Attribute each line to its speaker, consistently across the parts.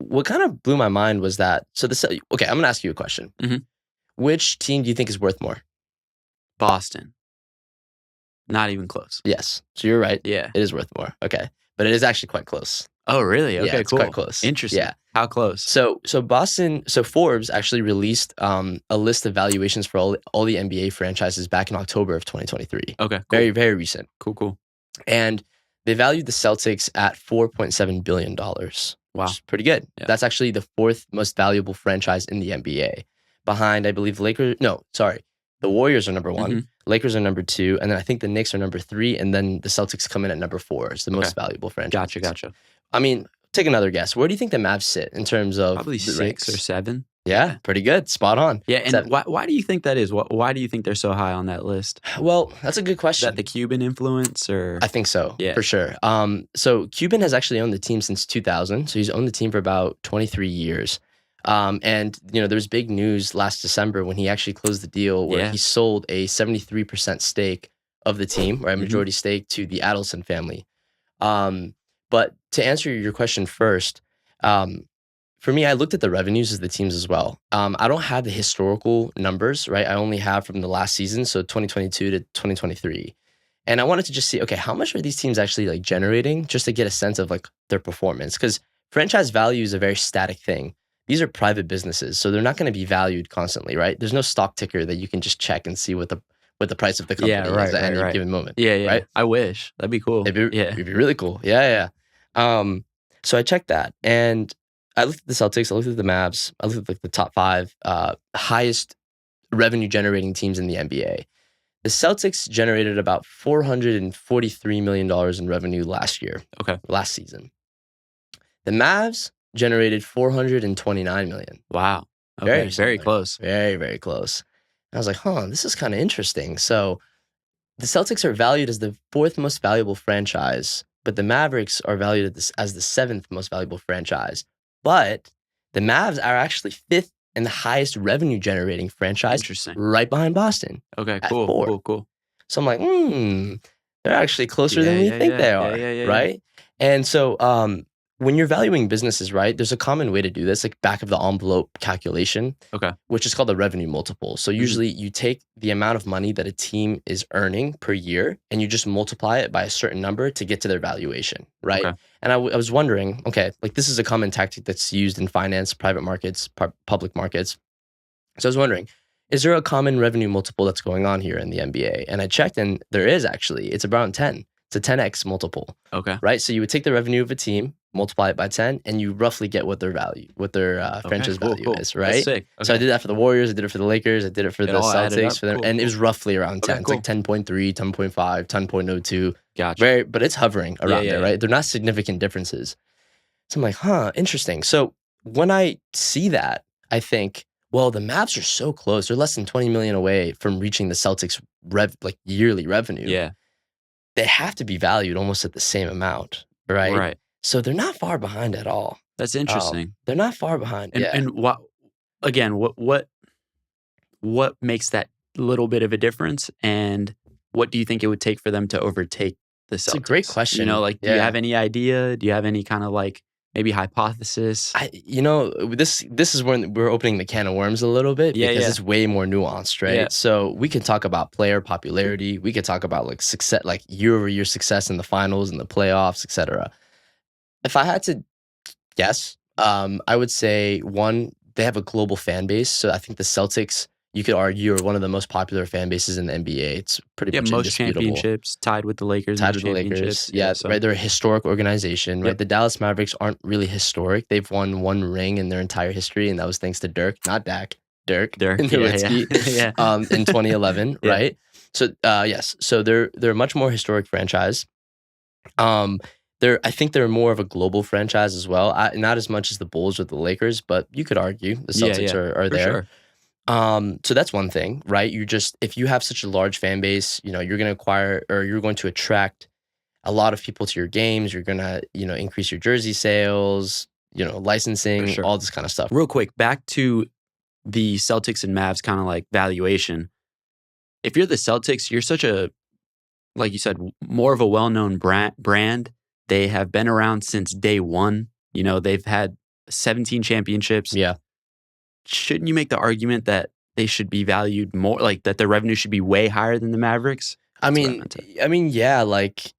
Speaker 1: what kind of blew my mind was that, okay, I'm going to ask you a question.
Speaker 2: Mhm.
Speaker 1: Which team do you think is worth more?
Speaker 2: Boston. Not even close.
Speaker 1: Yes. So you're right.
Speaker 2: Yeah.
Speaker 1: It is worth more. Okay. But it is actually quite close.
Speaker 2: Oh, really? Okay,
Speaker 1: Yeah, it's
Speaker 2: cool.
Speaker 1: quite close.
Speaker 2: Interesting.
Speaker 1: Yeah.
Speaker 2: How close?
Speaker 1: So Forbes actually released a list of valuations for all the NBA franchises back in October of 2023.
Speaker 2: Okay, cool.
Speaker 1: Very, very recent.
Speaker 2: Cool.
Speaker 1: And they valued the Celtics at $4.7 billion.
Speaker 2: Wow.
Speaker 1: Which is pretty good.
Speaker 2: Yeah.
Speaker 1: That's actually the fourth most valuable franchise in the NBA. Behind, I believe, the Warriors are number one, Lakers are number two, and then I think the Knicks are number three, and then the Celtics come in at number four. It's the most valuable franchise.
Speaker 2: Gotcha.
Speaker 1: I mean, take another guess. Where do you think the Mavs sit in terms of
Speaker 2: probably
Speaker 1: the
Speaker 2: 6
Speaker 1: ranks?
Speaker 2: or 7?
Speaker 1: Yeah, pretty good. Spot on.
Speaker 2: Yeah, and why do you think that is? Why do you think they're so high on that list?
Speaker 1: Well, that's a good question.
Speaker 2: Is that the Cuban influence, or?
Speaker 1: I think so,
Speaker 2: yeah,
Speaker 1: for sure. So Cuban has actually owned the team since 2000. So he's owned the team for about 23 years. And there was big news last December when he actually closed the deal where he sold a 73% stake of the team, or a majority stake, to the Adelson family. But to answer your question first, for me, I looked at the revenues of the teams as well. I don't have the historical numbers, right? I only have from the last season, so 2022 to 2023. And I wanted to just see, okay, how much are these teams actually like generating, just to get a sense of like their performance? Because franchise value is a very static thing. These are private businesses, so they're not going to be valued constantly, right? There's no stock ticker that you can just check and see what the price of the company is at any given moment.
Speaker 2: Yeah.
Speaker 1: Right?
Speaker 2: I wish. That'd be cool.
Speaker 1: It'd be really cool. Yeah. So I checked that, and I looked at the Celtics, I looked at the Mavs, I looked at like the top 5 highest revenue generating teams in the NBA. The Celtics generated about $443 million in revenue last year.
Speaker 2: Okay.
Speaker 1: Last season. The Mavs generated $429 million.
Speaker 2: Wow. Okay. Very close.
Speaker 1: Very, very close. And I was like, this is kind of interesting. So the Celtics are valued as the 4th most valuable franchise, but the Mavericks are valued as the 7th most valuable franchise. But the Mavs are actually 5th in the highest revenue generating franchise.
Speaker 2: Interesting.
Speaker 1: Right behind Boston.
Speaker 2: Okay, cool.
Speaker 1: So I'm like, they're actually closer than we think they are, right? And so when you're valuing businesses, right, there's a common way to do this, like back of the envelope calculation, which is called the revenue multiple. So usually you take the amount of money that a team is earning per year and you just multiply it by a certain number to get to their valuation, right? Okay. And I was wondering, like this is a common tactic that's used in finance, private markets, public markets. So I was wondering, is there a common revenue multiple that's going on here in the NBA? And I checked, and there is actually. It's around 10. It's a 10x multiple.
Speaker 2: Okay.
Speaker 1: Right? So you would take the revenue of a team, multiply it by 10, and you roughly get what their franchise value is, right?
Speaker 2: That's sick. Okay.
Speaker 1: So I did that for the Warriors, I did it for the Lakers, I did it for the Celtics, for them, and it was roughly around 10. It's like 10.3, 10.5, 10.02.
Speaker 2: Gotcha.
Speaker 1: But it's hovering around there, right? They're not significant differences. So I'm like, interesting. So when I see that, I think, well, the Mavs are so close. They're less than 20 million away from reaching the Celtics yearly revenue.
Speaker 2: Yeah.
Speaker 1: They have to be valued almost at the same amount, right?
Speaker 2: Right.
Speaker 1: So they're not far behind at all.
Speaker 2: That's interesting.
Speaker 1: They're not far behind.
Speaker 2: And what makes that little bit of a difference? And what do you think it would take for them to overtake the Celtics?
Speaker 1: It's a great question.
Speaker 2: Do you have any idea? Do you have any kind of maybe hypothesis?
Speaker 1: This is when we're opening the can of worms a little bit because it's way more nuanced, right?
Speaker 2: Yeah.
Speaker 1: So we can talk about player popularity. We could talk about success, year-over-year success in the finals and the playoffs, etc. If I had to guess, I would say, one, they have a global fan base. So I think the Celtics, you could argue, are one of the most popular fan bases in the NBA. It's pretty much
Speaker 2: most
Speaker 1: indisputable.
Speaker 2: Championships, tied with the Lakers.
Speaker 1: Right? They're a historic organization, right? The Dallas Mavericks aren't really historic. They've won one ring in their entire history, and that was thanks to Dirk, not Dak. Dirk Nowitzki, in 2011, right? So yes, so they're a much more historic franchise. I think they're more of a global franchise as well. Not as much as the Bulls or the Lakers, but you could argue the Celtics are there.
Speaker 2: Sure.
Speaker 1: So that's one thing, right? If you have such a large fan base, you're going to acquire, or you're going to attract a lot of people to your games. You're going to, increase your jersey sales, licensing, all this kind of stuff.
Speaker 2: Real quick, back to the Celtics and Mavs kind of valuation. If you're the Celtics, you're such a, like you said, more of a well-known brand. They have been around since day one. They've had 17 championships.
Speaker 1: Yeah.
Speaker 2: Shouldn't you make the argument that they should be valued more, like that their revenue should be way higher than the Mavericks?
Speaker 1: I mean, yeah, like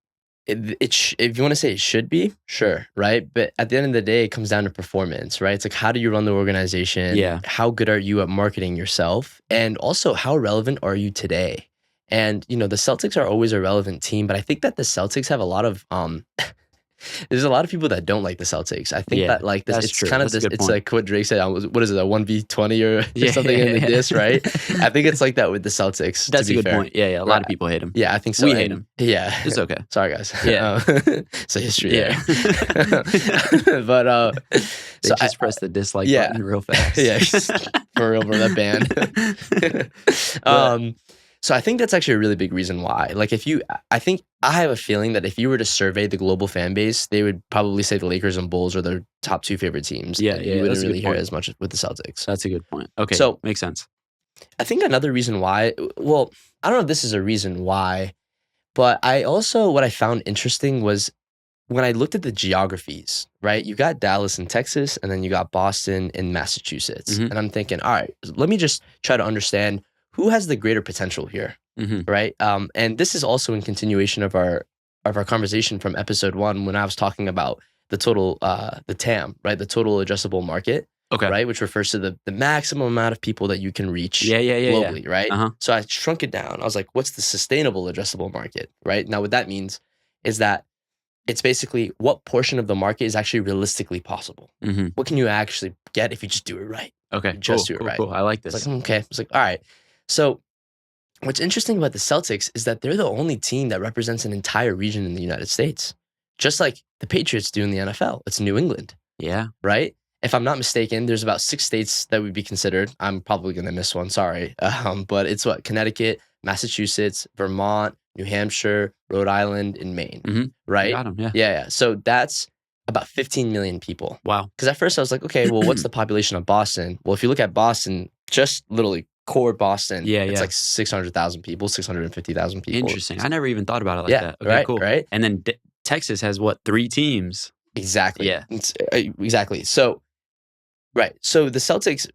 Speaker 1: if you want to say it should be, sure, right? But at the end of the day, it comes down to performance, right? It's like, how do you run the organization?
Speaker 2: Yeah.
Speaker 1: How good are you at marketing yourself? And also, how relevant are you today? And, the Celtics are always a relevant team, but I think that the Celtics have a lot of there's a lot of people that don't like the Celtics. I think that like this, it's true. Kind of this. It's like what Drake said. What is it? A 1v20 or something in the diss, right? I think it's like that with the Celtics.
Speaker 2: That's
Speaker 1: to
Speaker 2: a
Speaker 1: be
Speaker 2: good
Speaker 1: fair.
Speaker 2: point. Yeah. A lot of people hate him.
Speaker 1: Yeah, I think so.
Speaker 2: We hate him.
Speaker 1: Yeah,
Speaker 2: it's okay.
Speaker 1: Sorry, guys.
Speaker 2: Yeah,
Speaker 1: it's a history there. But
Speaker 2: they just press the dislike button real fast.
Speaker 1: Yeah, for real, bro. That band. So I think that's actually a really big reason why. Like I have a feeling that if you were to survey the global fan base, they would probably say the Lakers and Bulls are their top two favorite teams.
Speaker 2: Yeah,
Speaker 1: you wouldn't really hear as much with the Celtics.
Speaker 2: That's a good point. Okay,
Speaker 1: so
Speaker 2: makes sense.
Speaker 1: I think another reason why, well, I don't know if this is a reason why, but what I found interesting was when I looked at the geographies, right? You got Dallas in Texas, and then you got Boston in Massachusetts. And I'm thinking, all right, let me just try to understand who has the greater potential here, right? And this is also in continuation of our conversation from episode 1 when I was talking about the total, the TAM, right? The total addressable market, right? Which refers to the maximum amount of people that you can reach globally, right? So I shrunk it down. I was like, what's the sustainable addressable market, right? Now, what that means is that it's basically what portion of the market is actually realistically possible. What can you actually get if you just do it right?
Speaker 2: Okay,
Speaker 1: just do it right.
Speaker 2: Cool. I like this.
Speaker 1: It's like, okay. It's like, all right. So what's interesting about the Celtics is that they're the only team that represents an entire region in the United States, just like the Patriots do in the NFL. It's New England.
Speaker 2: Yeah.
Speaker 1: Right? If I'm not mistaken, there's about 6 states that would be considered. I'm probably going to miss one. Sorry. But it's Connecticut, Massachusetts, Vermont, New Hampshire, Rhode Island, and Maine. Right?
Speaker 2: You got 'em, yeah.
Speaker 1: Yeah. So that's about 15 million people.
Speaker 2: Wow.
Speaker 1: Because at first I was like, okay, well, what's the population of Boston? Well, if you look at Boston, just literally core Boston, it's like 600,000 people, 650,000 people.
Speaker 2: Interesting. I never even thought about it like that. Okay,
Speaker 1: right,
Speaker 2: cool.
Speaker 1: Right?
Speaker 2: And then Texas has 3 teams?
Speaker 1: Exactly.
Speaker 2: Yeah.
Speaker 1: Exactly. So, right. So the Celtics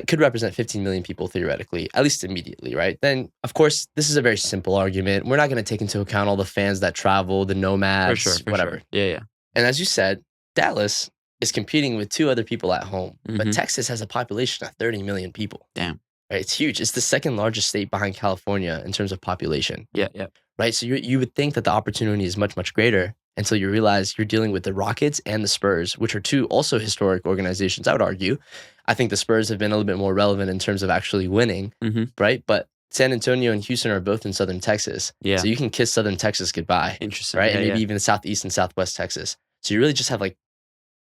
Speaker 1: could represent 15 million people theoretically, at least immediately, right? Then, of course, this is a very simple argument. We're not going to take into account all the fans that travel, the nomads,
Speaker 2: for
Speaker 1: whatever.
Speaker 2: Sure. Yeah.
Speaker 1: And as you said, Dallas is competing with 2 other people at home, but Texas has a population of 30 million people.
Speaker 2: Damn.
Speaker 1: Right? It's huge. It's the second largest state behind California in terms of population.
Speaker 2: Yeah.
Speaker 1: Right? So you would think that the opportunity is much, much greater until you realize you're dealing with the Rockets and the Spurs, which are 2 also historic organizations, I would argue. I think the Spurs have been a little bit more relevant in terms of actually winning, right? But San Antonio and Houston are both in Southern Texas. Yeah. So you can kiss Southern Texas goodbye.
Speaker 2: Interesting.
Speaker 1: Right? And maybe even Southeast and Southwest Texas. So you really just have like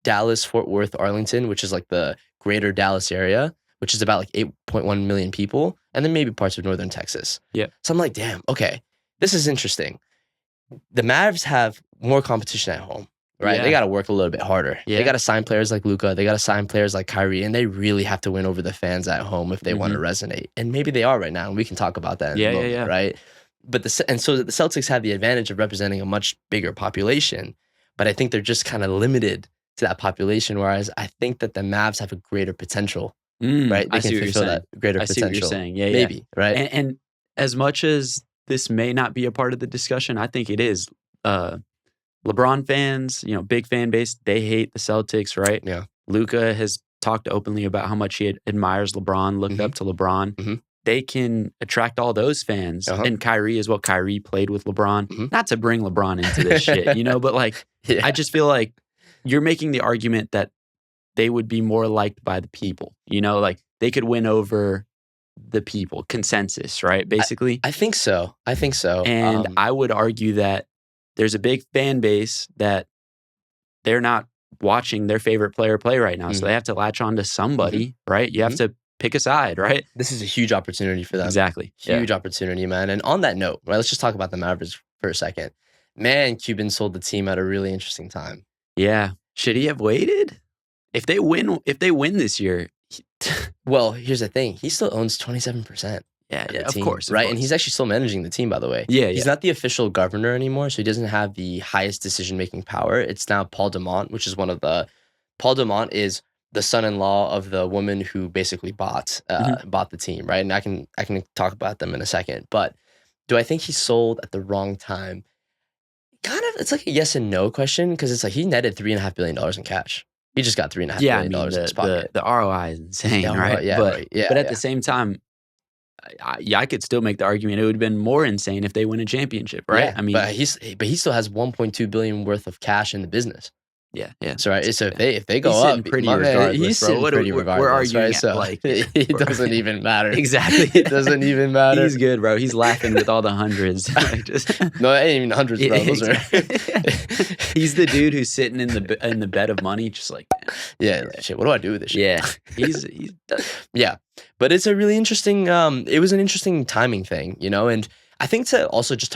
Speaker 1: Dallas, Fort Worth, Arlington, which is like the greater Dallas area, which is about like 8.1 million people, and then maybe parts of Northern Texas.
Speaker 2: Yeah.
Speaker 1: So I'm like, damn, okay, this is interesting. The Mavs have more competition at home, right?
Speaker 2: Yeah.
Speaker 1: They got to work a little bit harder.
Speaker 2: Yeah.
Speaker 1: They got to sign players like Luka. They got to sign players like Kyrie, and they really have to win over the fans at home if they want to resonate. And maybe they are right now, and we can talk about that in a moment, right? But so the Celtics have the advantage of representing a much bigger population, but I think they're just kind of limited to that population, whereas I think that the Mavs have a greater potential, right? They can fulfill that greater potential.
Speaker 2: I see what you're saying. Yeah,
Speaker 1: maybe, right?
Speaker 2: And as much as this may not be a part of the discussion, I think it is. LeBron fans, big fan base, they hate the Celtics, right?
Speaker 1: Yeah.
Speaker 2: Luka has talked openly about how much he admires LeBron, looked up to LeBron. They can attract all those fans. And Kyrie as well. Kyrie played with LeBron. Not to bring LeBron into this shit, but like, I just feel like you're making the argument that they would be more liked by the people, like they could win over the people, consensus, right? Basically.
Speaker 1: I think so.
Speaker 2: And I would argue that there's a big fan base that they're not watching their favorite player play right now. So they have to latch on to somebody, right? You have to pick a side, right?
Speaker 1: This is a huge opportunity for them.
Speaker 2: Exactly.
Speaker 1: Huge opportunity, man. And on that note, right, let's just talk about the Mavericks for a second. Man, Cuban sold the team at a really interesting time.
Speaker 2: Yeah. Should he have waited? If they win this year.
Speaker 1: Well, here's the thing. He still owns 27%.
Speaker 2: Yeah,
Speaker 1: of
Speaker 2: team,
Speaker 1: course. Right. And he's actually still managing the team, by the way.
Speaker 2: Yeah.
Speaker 1: He's not the official governor anymore, so he doesn't have the highest decision-making power. It's now Paul Dumont, which is Paul Dumont is the son-in-law of the woman who basically bought the team, right? And I can talk about them in a second. But do I think he sold at the wrong time? Kind of, it's like a yes and no question, because it's like he netted $3.5 billion in cash. He just got $3.5 billion in his pocket.
Speaker 2: The ROI is insane, right? But at the same time, I could still make the argument it would have been more insane if they win a championship, right?
Speaker 1: Yeah, I mean, but he still has $1.2 billion worth of cash in the business.
Speaker 2: Yeah.
Speaker 1: So right, so if they go up,
Speaker 2: pretty regardless,
Speaker 1: he's sitting pretty regardless.
Speaker 2: We're arguing,
Speaker 1: right? So
Speaker 2: like
Speaker 1: it doesn't even matter.
Speaker 2: Exactly,
Speaker 1: it doesn't even matter.
Speaker 2: He's good, bro. He's laughing with all the hundreds.
Speaker 1: No, it ain't even hundreds, bro. Those are.
Speaker 2: He's the dude who's sitting in the bed of money, just like,
Speaker 1: shit. What do I do with this shit?
Speaker 2: Yeah, he's
Speaker 1: yeah. But it's a really interesting. It was an interesting timing thing, and I think to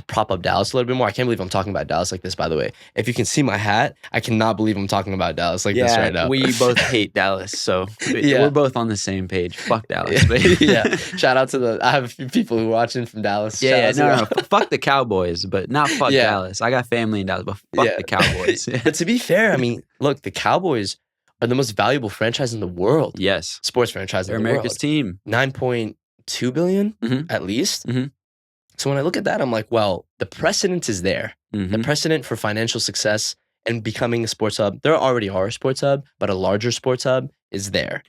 Speaker 1: prop up Dallas a little bit more. I can't believe I'm talking about Dallas like this, by the way. If you can see my hat, I cannot believe I'm talking about Dallas like this right now.
Speaker 2: We both hate Dallas, so we're both on the same page. Fuck Dallas.
Speaker 1: Yeah. Shout out to I have a few people who are watching from Dallas.
Speaker 2: No. Fuck the Cowboys, but not fuck Dallas. I got family in Dallas, but fuck the Cowboys.
Speaker 1: But to be fair, I mean, look, the Cowboys are the most valuable franchise in the world.
Speaker 2: Yes.
Speaker 1: Sports franchise in the world.
Speaker 2: They're America's team.
Speaker 1: $9.2 billion at least.
Speaker 2: Mm-hmm.
Speaker 1: So when I look at that, I'm like, well, the precedent is there. The precedent for financial success and becoming a sports hub. There already are a sports hub, but a larger sports hub is there.